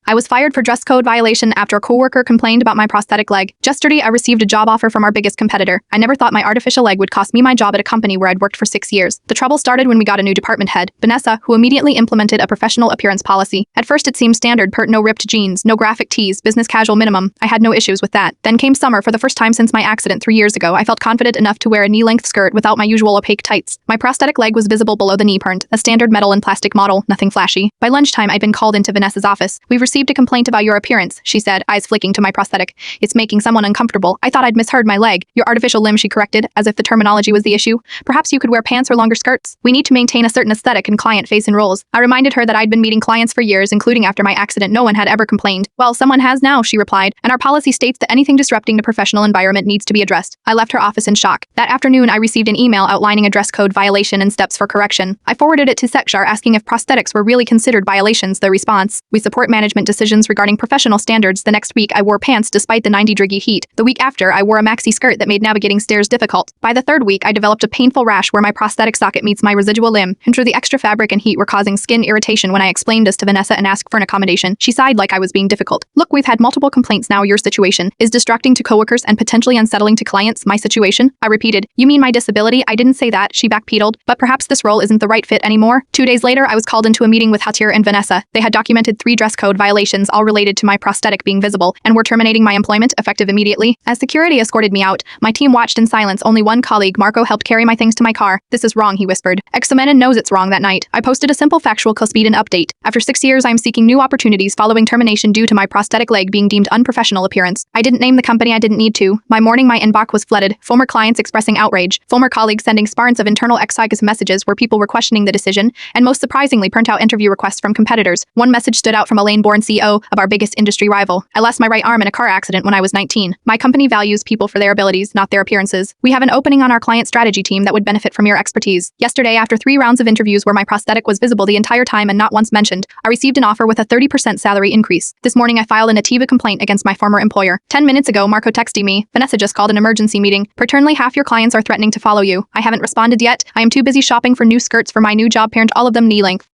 I was fired for dress code violation after a coworker complained about my prosthetic leg. Yesterday, I received a job offer from our biggest competitor. I never thought my artificial leg would cost me my job at a company where I'd worked for 6 years. The trouble started when we got a new department head, Vanessa, who immediately implemented a professional appearance policy. At first it seemed standard, no ripped jeans, no graphic tees, business casual minimum. I had no issues with that. Then came summer. For the first time since my accident 3 years ago, I felt confident enough to wear a knee-length skirt without my usual opaque tights. My prosthetic leg was visible below the knee print, a standard metal and plastic model, nothing flashy. By lunchtime, I'd been called into Vanessa's office. "We've received a complaint about your appearance," she said, eyes flicking to my prosthetic. "It's making someone uncomfortable." I thought I'd misheard my leg. "Your artificial limb," she corrected, as if the terminology was the issue. "Perhaps you could wear pants or longer skirts. We need to maintain a certain aesthetic and client face-in roles." I reminded her that I'd been meeting clients for years, including after my accident. No one had ever complained. "Well, someone has now," she replied, "and our policy states that anything disrupting the professional environment needs to be addressed." I left her office in shock. That afternoon, I received an email outlining a dress code violation and steps for correction. I forwarded it to Sekshar asking if prosthetics were really considered violations. The response: "We support management decisions regarding professional standards." The next week, I wore pants despite the 90-degree heat. The week after, I wore a maxi skirt that made navigating stairs difficult. By the third week, I developed a painful rash where my prosthetic socket meets my residual limb. The extra fabric and heat were causing skin irritation. When I explained this to Vanessa and asked for an accommodation, she sighed like I was being difficult. "Look, we've had multiple complaints now. Your situation is distracting to coworkers and potentially unsettling to clients." "My situation?" I repeated. "You mean my disability?" "I didn't say that," she backpedaled. "But perhaps this role isn't the right fit anymore." 2 days later, I was called into a meeting with Hatir and Vanessa. They had documented 3 dress code violations, all related to my prosthetic being visible, and were terminating my employment effective immediately. As security escorted me out, my team watched in silence. Only one colleague, Marco, helped carry my things to my car. "This is wrong," he whispered. Exomenon knows it's wrong. That night, I posted a simple factual Cospedon update. After 6 years, I am seeking new opportunities following termination due to my prosthetic leg being deemed unprofessional appearance. I didn't name the company. I didn't need to. My inbox was flooded. Former clients expressing outrage. Former colleagues sending sparents of internal executive messages where people were questioning the decision. And most surprisingly, printout interview requests from competitors. One message stood out from Elaine Bourne, CEO of our biggest industry rival. "I lost my right arm in a car accident when I was 19. My company values people for their abilities, not their appearances. We have an opening on our client strategy team that would benefit from your expertise." Yesterday, after 3 rounds of interviews where my prosthetic was visible the entire time and not once mentioned, I received an offer with a 30% salary increase. This morning, I filed an Ativa complaint against my former employer. 10 minutes ago, Marco texted me, "Vanessa just called an emergency meeting. Paternally, half your clients are threatening to follow you." I haven't responded yet. I am too busy shopping for new skirts for my new job parent, all of them knee length.